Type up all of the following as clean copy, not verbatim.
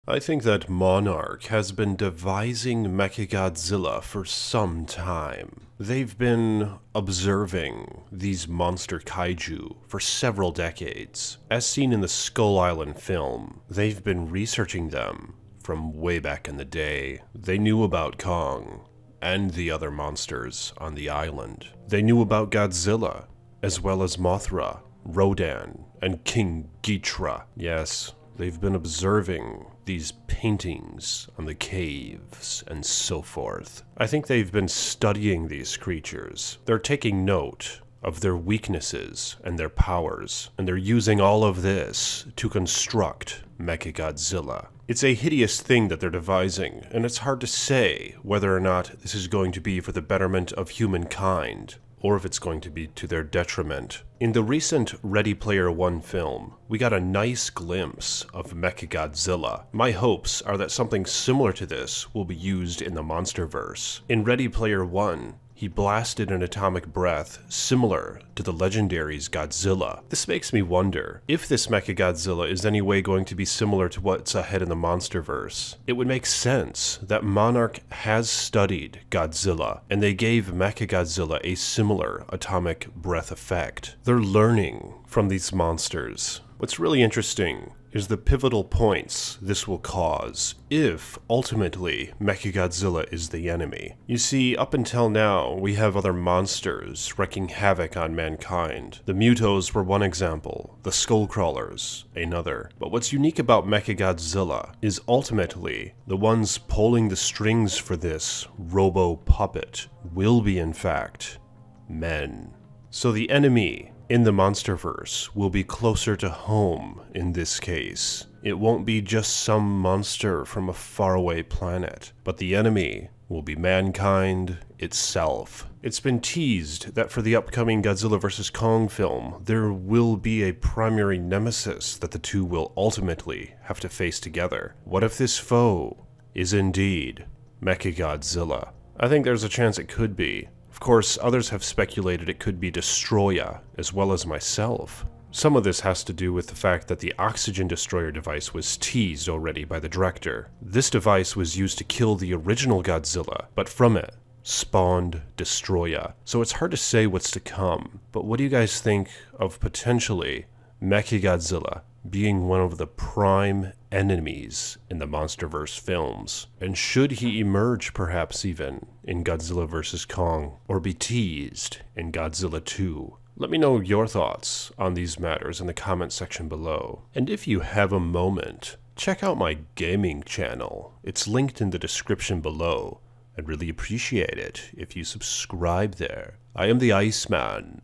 I think that Monarch has been devising Mechagodzilla for some time. They've been observing these monster kaiju for several decades. As seen in the Skull Island film, they've been researching them from way back in the day. They knew about Kong and the other monsters on the island. They knew about Godzilla, as well as Mothra, Rodan, and King Ghidorah. Yes, they've been observing these paintings on the caves and so forth. I think they've been studying these creatures. They're taking note of their weaknesses and their powers, and they're using all of this to construct Mechagodzilla. It's a hideous thing that they're devising, and it's hard to say whether or not this is going to be for the betterment of humankind, or if it's going to be to their detriment. In the recent Ready Player One film, we got a nice glimpse of Mechagodzilla. My hopes are that something similar to this will be used in the MonsterVerse. In Ready Player One, he blasted an atomic breath similar to the legendary's Godzilla. This makes me wonder if this Mechagodzilla is any way going to be similar to what's ahead in the MonsterVerse. It would make sense that Monarch has studied Godzilla, and they gave Mechagodzilla a similar atomic breath effect. They're learning from these monsters. What's really interesting is the pivotal points this will cause if, ultimately, Mechagodzilla is the enemy. You see, up until now, we have other monsters wreaking havoc on mankind. The Mutos were one example, the Skullcrawlers another. But what's unique about Mechagodzilla is ultimately the ones pulling the strings for this robo-puppet will be, in fact, men. So the enemy in the MonsterVerse will be closer to home in this case. It won't be just some monster from a faraway planet, but the enemy will be mankind itself. It's been teased that for the upcoming Godzilla vs. Kong film, there will be a primary nemesis that the two will ultimately have to face together. What if this foe is indeed Mechagodzilla? I think there's a chance it could be. Of course, others have speculated it could be Destroya, as well as myself. Some of this has to do with the fact that the Oxygen Destroyer device was teased already by the director. This device was used to kill the original Godzilla, but from it spawned Destroya. So it's hard to say what's to come, but what do you guys think of potentially Mechagodzilla being one of the prime enemies in the MonsterVerse films? And should he emerge perhaps even in Godzilla vs. Kong, or be teased in Godzilla 2? Let me know your thoughts on these matters in the comment section below. And if you have a moment, check out my gaming channel. It's linked in the description below. I'd really appreciate it if you subscribe there. I am the Iceman.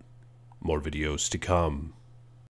More videos to come.